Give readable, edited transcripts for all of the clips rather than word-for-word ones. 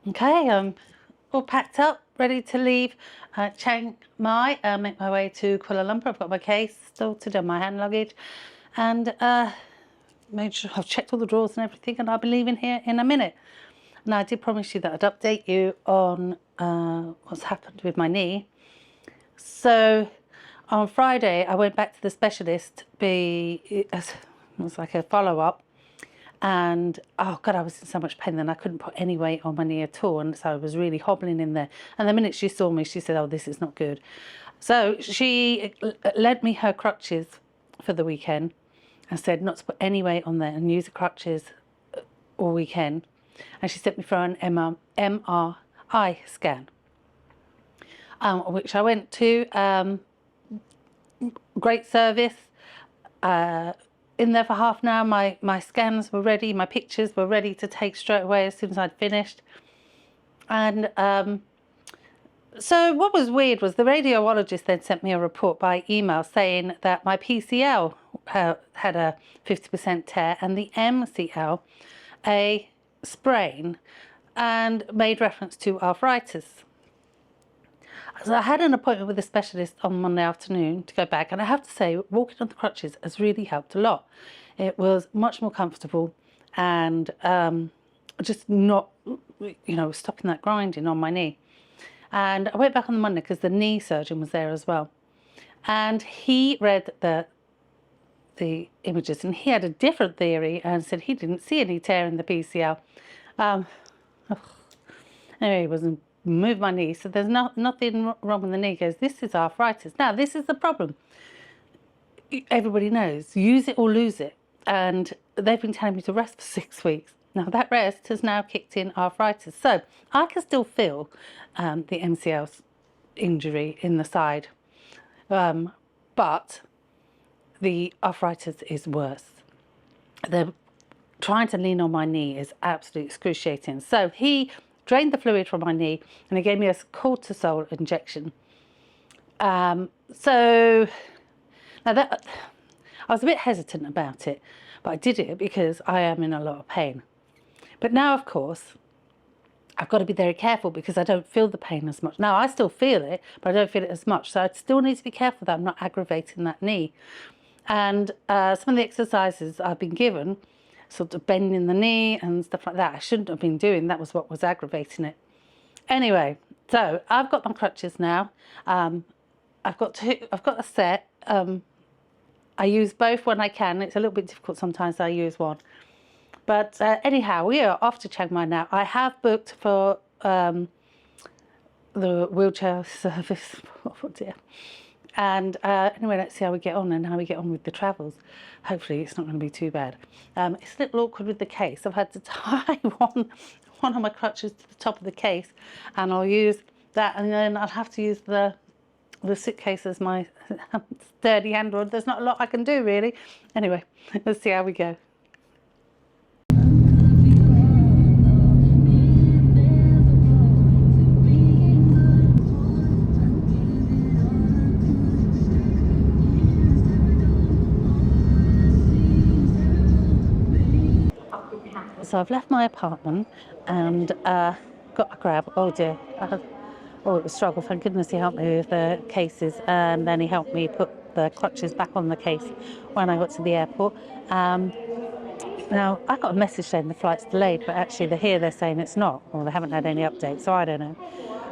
Okay, I'm all packed up, ready to leave Chiang Mai, make my way to Kuala Lumpur. I've got my case sorted and my hand luggage, and made sure I've checked all the drawers and everything, and I'll be leaving here in a minute. Now, I did promise you that I'd update you on what's happened with my knee. So on Friday, I went back to the specialist. It was like a follow-up. And oh God, I was in so much pain then I couldn't put any weight on my knee at all, and so I was really hobbling in there. And the minute she saw me, she said, "Oh, this is not good." So she lent me her crutches for the weekend and said not to put any weight on there and use the crutches all weekend. And she sent me for an MRI scan, which I went to. Great service. In there for half an hour, my scans were ready, my pictures were ready to take straight away as soon as I'd finished. And so what was weird was the radiologist then sent me a report by email saying that my PCL had a 50% tear and the MCL a sprain, and made reference to arthritis. So I had an appointment with a specialist on Monday afternoon to go back, and I have to say, walking on the crutches has really helped a lot. It was much more comfortable and just not, stopping that grinding on my knee. And I went back on the Monday because the knee surgeon was there as well. And he read the images, and he had a different theory and said he didn't see any tear in the PCL. Anyway, he wasn't move my knee, so there's nothing wrong with the knee. He goes, this is arthritis. Now, this is the problem. Everybody knows, use it or lose it. And they've been telling me to rest for 6 weeks. Now, that rest has now kicked in arthritis. So I can still feel the MCL injury in the side. But the arthritis is worse. The trying to lean on my knee is absolutely excruciating. So he drained the fluid from my knee and he gave me a cortisol injection. So now that I was a bit hesitant about it, but I did it because I am in a lot of pain. But now, of course, I've got to be very careful because I don't feel the pain as much. Now, I still feel it, but I don't feel it as much. So I still need to be careful that I'm not aggravating that knee. And some of the exercises I've been given, sort of bending the knee and stuff like that, I shouldn't have been doing. That was what was aggravating it. Anyway, so I've got my crutches now. I've got a set. I use both when I can. It's a little bit difficult sometimes, so I use one. But anyhow, we are off to Chiang Mai now. I have booked for the wheelchair service. Oh dear. And anyway, let's see how we get on and how we get on with the travels. Hopefully it's not going to be too bad. It's a little awkward with the case. I've had to tie one of my crutches to the top of the case, and I'll use that, and then I'll have to use the suitcase as my sturdy handle. There's not a lot I can do really. Anyway, let's see how we go. So I've left my apartment and got a grab. Oh dear. It was a struggle. Thank goodness he helped me with the cases, and then he helped me put the clutches back on the case when I got to the airport. Now, I got a message saying the flight's delayed, but actually they're saying it's not, or they haven't had any updates, so I don't know.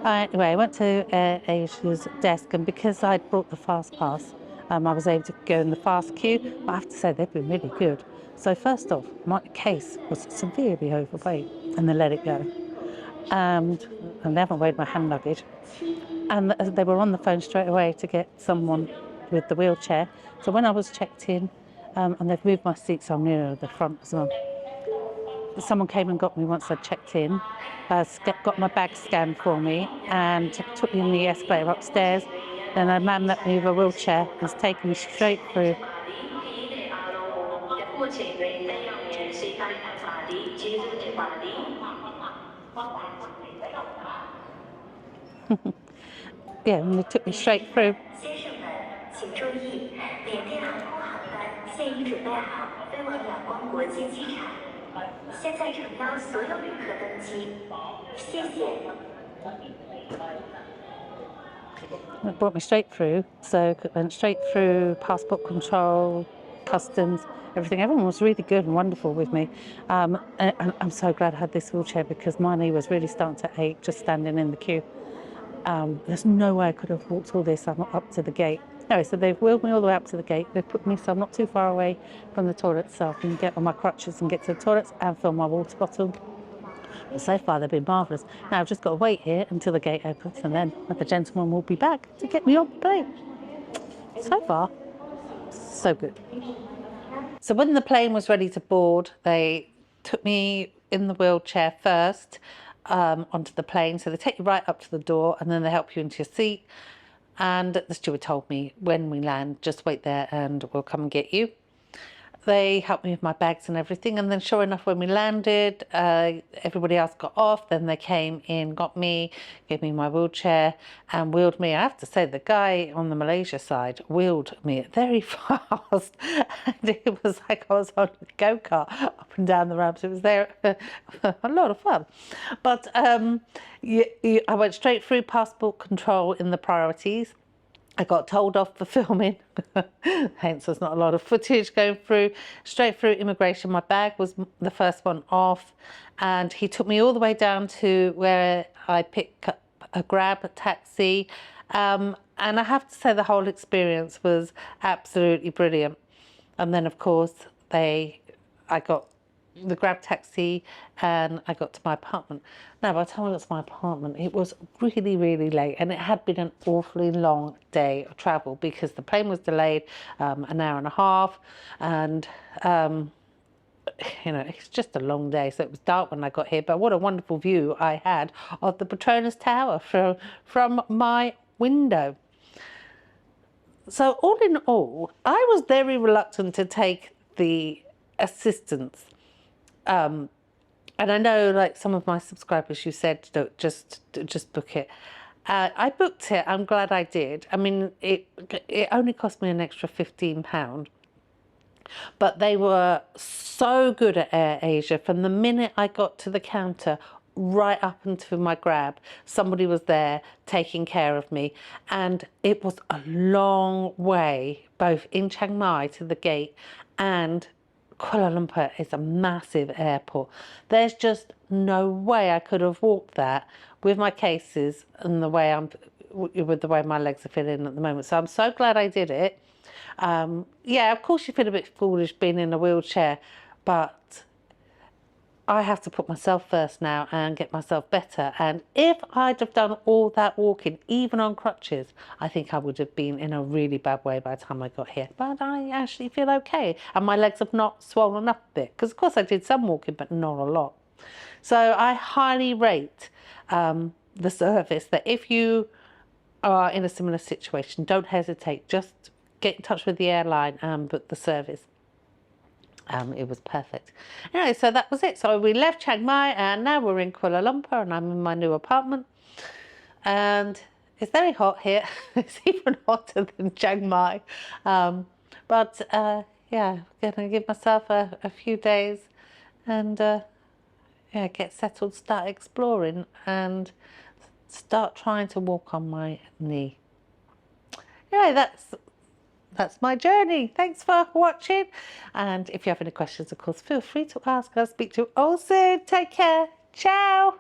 Anyway, I went to AirAsia's desk, and because I'd brought the fast pass, I was able to go in the fast queue. But I have to say, they've been really good. So first off, my case was severely overweight, and they let it go. And they haven't weighed my hand luggage. And they were on the phone straight away to get someone with the wheelchair. So when I was checked in, and they've moved my seat so I'm near the front as well. Someone came and got me once I checked in, got my bag scanned for me, and took me in the escalator upstairs. Then a man met me with a wheelchair has taken me straight through. Yeah, and they took me straight through. 现在诚邀所有旅客登机，谢谢。 It brought me straight through, so it went straight through passport control, customs, everything. Everyone was really good and wonderful with me. And I'm so glad I had this wheelchair because my knee was really starting to ache just standing in the queue. There's no way I could have walked all this up to the gate. Anyway, so they've wheeled me all the way up to the gate. They've put me so I'm not too far away from the toilet, so I can get on my crutches and get to the toilets and fill my water bottle. But so far, they've been marvellous. Now I've just got to wait here until the gate opens, and then the gentleman will be back to get me on the plane. So far, so good. So when the plane was ready to board, they took me in the wheelchair first onto the plane. So they take you right up to the door, and then they help you into your seat. And the steward told me, when we land, just wait there and we'll come and get you. They helped me with my bags and everything, and then sure enough, when we landed, everybody else got off. Then they came in, got me, gave me my wheelchair and wheeled me. I have to say, the guy on the Malaysia side wheeled me very fast, and it was like I was on a go-kart up and down the ramps. It was there a lot of fun. But I went straight through passport control in the priorities. I got told off for filming, hence there's not a lot of footage going through. Straight through immigration, my bag was the first one off, and he took me all the way down to where I picked up a Grab taxi. And I have to say the whole experience was absolutely brilliant. And then of course I got the Grab taxi and I got to my apartment. Now, by the time I got to my apartment, it was really, really late, and it had been an awfully long day of travel because the plane was delayed an hour and a half, and you know, it's just a long day. So it was dark when I got here, but what a wonderful view I had of the Petronas Tower from my window. So all in all, I was very reluctant to take the assistance. And I know, like some of my subscribers, you said, don't just book it. I booked it. I'm glad I did. I mean, it only cost me an extra £15, but they were so good at AirAsia. From the minute I got to the counter, right up into my Grab, somebody was there taking care of me, and it was a long way, both in Chiang Mai to the gate, and Kuala Lumpur is a massive airport. There's just no way I could have walked that with my cases and the way with the way my legs are feeling at the moment. So I'm so glad I did it. Yeah, of course you feel a bit foolish being in a wheelchair, but I have to put myself first now and get myself better. And if I'd have done all that walking, even on crutches, I think I would have been in a really bad way by the time I got here. But I actually feel okay. And my legs have not swollen up a bit. Because, of course, I did some walking, but not a lot. So I highly rate the service, that if you are in a similar situation, don't hesitate. Just get in touch with the airline and book the service. It was perfect. Anyway, so that was it. So we left Chiang Mai and now we're in Kuala Lumpur, and I'm in my new apartment. And it's very hot here. It's even hotter than Chiang Mai. But yeah, I'm going to give myself a few days and yeah, get settled, start exploring and start trying to walk on my knee. Anyway, that's my journey. Thanks for watching. And if you have any questions, of course, feel free to ask. I'll speak to you all soon. Take care. Ciao.